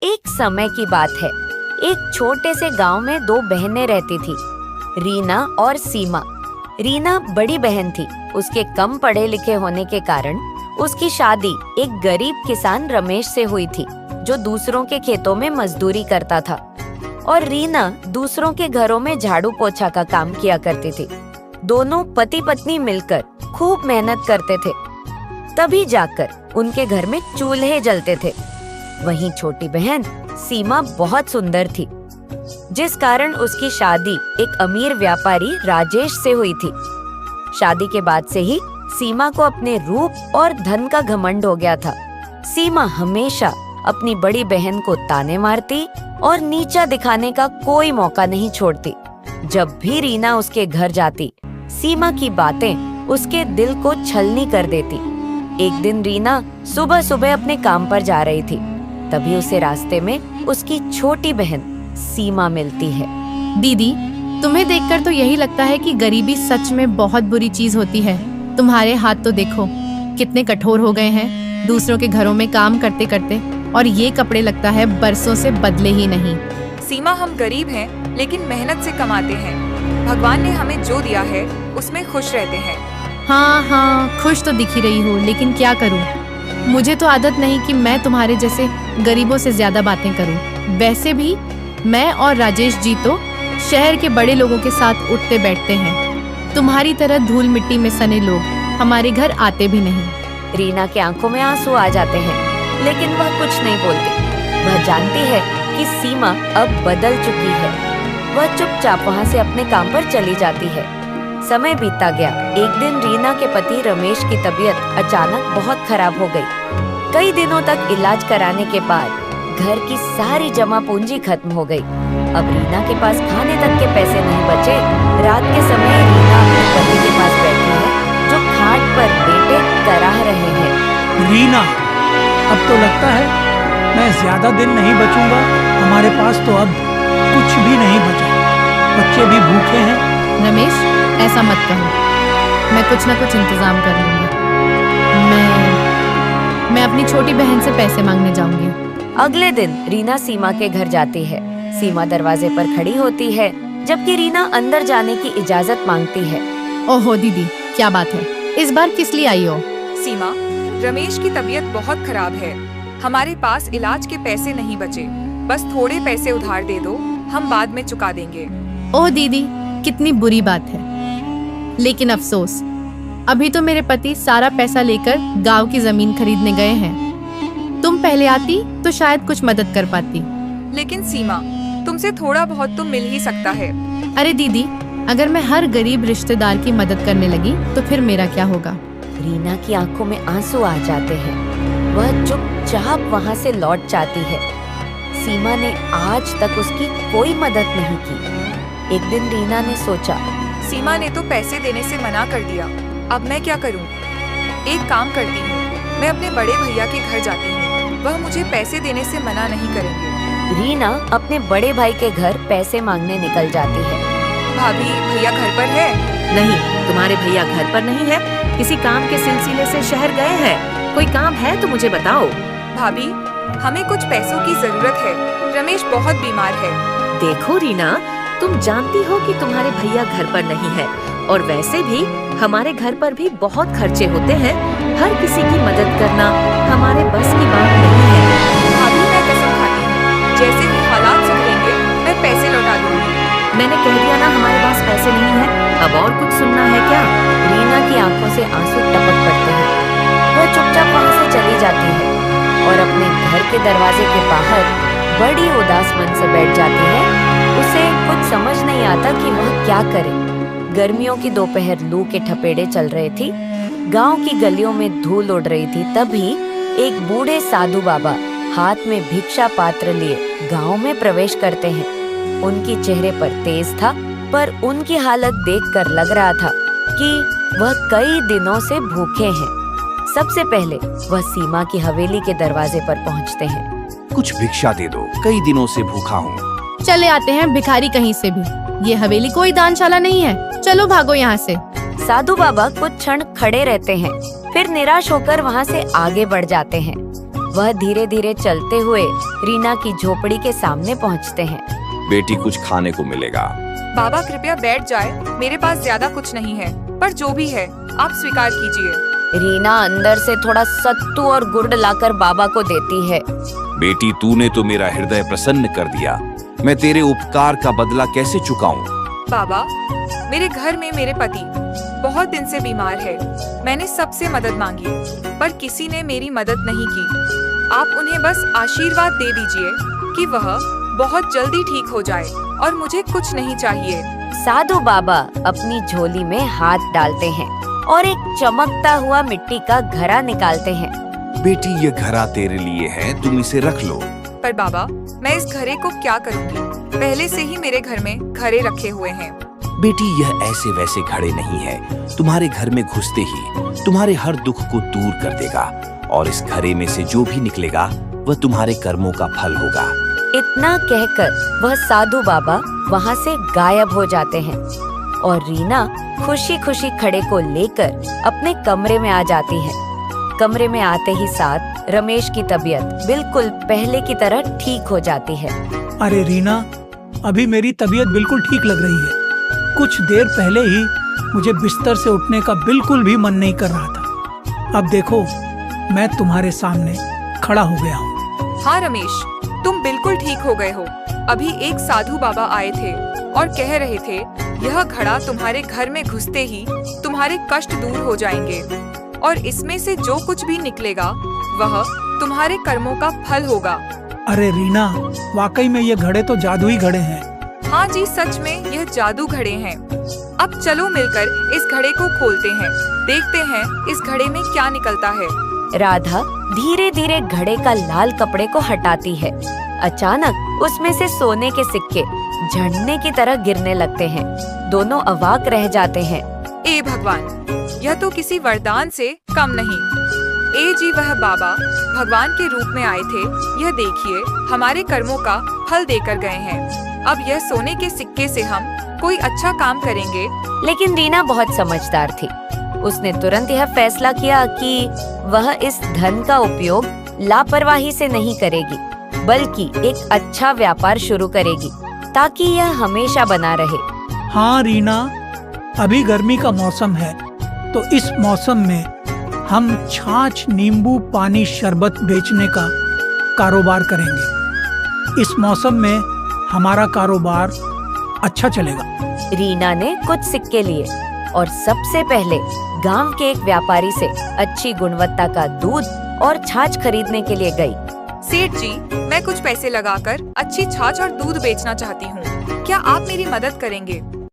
एक समय की बात है। एक छोटे से गांव में दो बहनें रहती थी, रीना और सीमा। रीना बड़ी बहन थी। उसके कम पढ़े लिखे होने के कारण उसकी शादी एक गरीब किसान रमेश से हुई थी, जो दूसरों के खेतों में मजदूरी करता था। और रीना दूसरों के घरों में झाड़ू पोछा का काम किया करती थी। दोनों पति पत्नी मिलकर खूब मेहनत करते थे, तभी जाकर उनके घर में चूल्हे जलते थे। वहीं छोटी बहन सीमा बहुत सुंदर थी, जिस कारण उसकी शादी एक अमीर व्यापारी राजेश से हुई थी। शादी के बाद से ही सीमा को अपने रूप और धन का घमंड हो गया था। सीमा हमेशा अपनी बड़ी बहन को ताने मारती और नीचा दिखाने का कोई मौका नहीं छोड़ती। जब भी रीना उसके घर जाती, सीमा की बातें उसके दिल को छलनी कर देती। एक दिन रीना सुबह सुबह अपने काम पर जा रही थी, तभी उसे रास्ते में उसकी छोटी बहन सीमा मिलती है। दीदी, तुम्हें देखकर तो यही लगता है कि गरीबी सच में बहुत बुरी चीज होती है। तुम्हारे हाथ तो देखो कितने कठोर हो गए हैं दूसरों के घरों में काम करते करते, और ये कपड़े लगता है बरसों से बदले ही नहीं। सीमा, हम गरीब हैं लेकिन मेहनत से कमाते हैं। भगवान ने हमें जो दिया है उसमें खुश रहते हैं। हाँ, खुश तो दिख ही रही हो, लेकिन क्या करूँ, मुझे तो आदत नहीं कि मैं तुम्हारे जैसे गरीबों से ज्यादा बातें करूँ। वैसे भी मैं और राजेश जी तो शहर के बड़े लोगों के साथ उठते बैठते हैं। तुम्हारी तरह धूल मिट्टी में सने लोग हमारे घर आते भी नहीं। रीना की आंखों में आंसू आ जाते हैं, लेकिन वह कुछ नहीं बोलती। वह जानती है कि सीमा अब बदल चुकी है। वह चुपचाप वहाँ से अपने काम पर चली जाती है। समय बीतता गया। एक दिन रीना के पति रमेश की तबीयत अचानक बहुत खराब हो गई। कई दिनों तक इलाज कराने के बाद घर की सारी जमा पूंजी खत्म हो गई। अब रीना के पास खाने तक के पैसे नहीं बचे। रात के समय रीना अपने पति के पास बैठी है, जो खाट पर लेटे कराह रहे हैं। रीना, अब तो लगता है मैं ज्यादा दिन नहीं बचूंगा। हमारे पास तो अब कुछ भी नहीं बचा, बच्चे भी भूखे हैं। रमेश, ऐसा मत कहो, मैं कुछ न कुछ इंतजाम कर लूंगी। मैं अपनी छोटी बहन से पैसे मांगने जाऊंगी। अगले दिन रीना सीमा के घर जाती है। सीमा दरवाजे पर खड़ी होती है, जबकि रीना अंदर जाने की इजाजत मांगती है। ओहो दीदी, क्या बात है, इस बार किस लिए आई हो? सीमा, रमेश की तबीयत बहुत खराब है। हमारे पास इलाज के पैसे नहीं बचे। बस थोड़े पैसे उधार दे दो, हम बाद में चुका देंगे। ओह दीदी, कितनी बुरी बात है, लेकिन अफसोस अभी तो मेरे पति सारा पैसा लेकर गांव की जमीन खरीदने गए हैं। तुम पहले आती तो शायद कुछ मदद कर पाती। लेकिन सीमा, तुमसे थोड़ा बहुत तो मिल ही सकता है। अरे दीदी, अगर मैं हर गरीब रिश्तेदार की मदद करने लगी तो फिर मेरा क्या होगा? रीना की आंखों में आंसू आ जाते हैं। वह चुपचाप वहाँ से लौट जाती है। सीमा ने आज तक उसकी कोई मदद नहीं की। एक दिन रीना ने सोचा, सीमा ने तो पैसे देने से मना कर दिया, अब मैं क्या करूं? एक काम करती हूँ, मैं अपने बड़े भैया के घर जाती हूँ, वह मुझे पैसे देने से मना नहीं करेंगे। रीना अपने बड़े भाई के घर पैसे मांगने निकल जाती है। भाभी, भैया घर पर है? नहीं, तुम्हारे भैया घर पर नहीं है, किसी काम के सिलसिले से शहर गए हैं। कोई काम है तो मुझे बताओ। भाभी, हमें कुछ पैसों की जरूरत है। रमेश बहुत बीमार है। देखो रीना, तुम जानती हो कि तुम्हारे भैया घर पर नहीं है, और वैसे भी हमारे घर पर भी बहुत खर्चे होते हैं। हर किसी की मदद करना हमारे बस की बात नहीं है। भाभी, मैं कसम खाती हूँ, जैसे ही हालात सुधरेंगे मैं पैसे लौटा दूंगी। मैंने कह दिया ना, हमारे पास पैसे नहीं है। अब और कुछ सुनना है क्या? रीना की आंखों से आंसू टपक पड़ते हैं। वह चुपचाप वहाँ से चली जाती है और अपने घर के दरवाजे के बाहर बड़ी उदास मन से बैठ जाती है। उसे कुछ समझ नहीं आता कि वह क्या करे। गर्मियों की दोपहर लू के ठपेड़े चल रहे थी। गांव की गलियों में धूल उड़ रही थी। तभी एक बूढ़े साधु बाबा हाथ में भिक्षा पात्र लिए गांव में प्रवेश करते हैं। उनकी चेहरे पर तेज था, पर उनकी हालत देखकर लग रहा था कि वह कई दिनों से भूखे हैं। सबसे पहले वह सीमा की हवेली के दरवाजे पर पहुंचते हैं। कुछ भिक्षा दे दो, कई दिनों से भूखा हूँ। चले आते हैं भिखारी कहीं से भी, ये हवेली कोई दानशाला नहीं है। चलो भागो यहाँ से। साधु बाबा कुछ क्षण खड़े रहते हैं, फिर निराश होकर वहाँ से आगे बढ़ जाते हैं। वह धीरे धीरे चलते हुए रीना की झोपड़ी के सामने पहुंचते हैं। बेटी कुछ खाने को मिलेगा। बाबा कृपया बैठ जाए, मेरे पास ज्यादा कुछ नहीं है, पर जो भी है आप स्वीकार कीजिए। रीना अंदर से थोड़ा सत्तू और गुड़ लाकर बाबा को देती है। बेटी तूने तो मेरा हृदय प्रसन्न कर दिया, मैं तेरे उपकार का बदला कैसे चुकाऊं? बाबा, मेरे घर में मेरे पति बहुत दिन से बीमार है। मैंने सबसे मदद मांगी, पर किसी ने मेरी मदद नहीं की। आप उन्हें बस आशीर्वाद दे दीजिए कि वह बहुत जल्दी ठीक हो जाए और मुझे कुछ नहीं चाहिए। साधु बाबा अपनी झोली में हाथ डालते हैं और एक चमकता हुआ मिट्टी का घड़ा निकालते हैं। बेटी ये घड़ा तेरे लिए है, तुम इसे रख लो। पर बाबा, मैं इस घड़े को क्या करूँगी? पहले से ही मेरे घर में घड़े रखे हुए हैं। बेटी यह ऐसे वैसे घड़े नहीं है, तुम्हारे घर में घुसते ही तुम्हारे हर दुख को दूर कर देगा और इस घड़े में से जो भी निकलेगा वह तुम्हारे कर्मों का फल होगा। इतना कहकर वह साधु बाबा वहाँ से गायब हो जाते हैं और रीना खुशी खुशी घड़े को लेकर अपने कमरे में आ जाती है। कमरे में आते ही साथ रमेश की तबीयत बिल्कुल पहले की तरह ठीक हो जाती है। अरे रीना, अभी मेरी तबीयत बिल्कुल ठीक लग रही है। कुछ देर पहले ही मुझे बिस्तर से उठने का बिल्कुल भी मन नहीं कर रहा था। अब देखो, मैं तुम्हारे सामने खड़ा हो गया हूँ। हाँ रमेश, तुम बिल्कुल ठीक हो गए हो। अभी एक साधु बाबा आए थे और कह रहे थे यह घड़ा तुम्हारे घर में घुसते ही तुम्हारे कष्ट दूर हो जाएंगे और इसमें से जो कुछ भी निकलेगा वह तुम्हारे कर्मों का फल होगा। अरे रीना, वाकई में ये घड़े तो जादुई घड़े हैं। हाँ जी, सच में यह जादू घड़े हैं। अब चलो मिलकर इस घड़े को खोलते हैं, देखते हैं इस घड़े में क्या निकलता है। राधा धीरे धीरे घड़े का लाल कपड़े को हटाती है। अचानक उसमें से सोने के सिक्के झड़ने की तरह गिरने लगते हैं। दोनों अवाक रह जाते हैं। ए भगवान, यह तो किसी वरदान से कम नहीं। ए जी, वह बाबा भगवान के रूप में आए थे। यह देखिए, हमारे कर्मों का फल देकर गए हैं। अब यह सोने के सिक्के से हम कोई अच्छा काम करेंगे। लेकिन रीना बहुत समझदार थी। उसने तुरंत यह फैसला किया कि वह इस धन का उपयोग लापरवाही से नहीं करेगी, बल्कि एक अच्छा व्यापार शुरू करेगी ताकि यह हमेशा बना रहे। हाँ रीना, अभी गर्मी का मौसम है, तो इस मौसम में हम छाछ, नींबू पानी, शरबत बेचने का कारोबार करेंगे। इस मौसम में हमारा कारोबार अच्छा चलेगा। रीना ने कुछ सिक्के लिए और सबसे पहले गांव के एक व्यापारी से अच्छी गुणवत्ता का दूध और छाछ खरीदने के लिए गई। सेठ जी, मैं कुछ पैसे लगाकर अच्छी छाछ और दूध बेचना चाहती हूँ। क्या आप मेरी मदद करेंगे?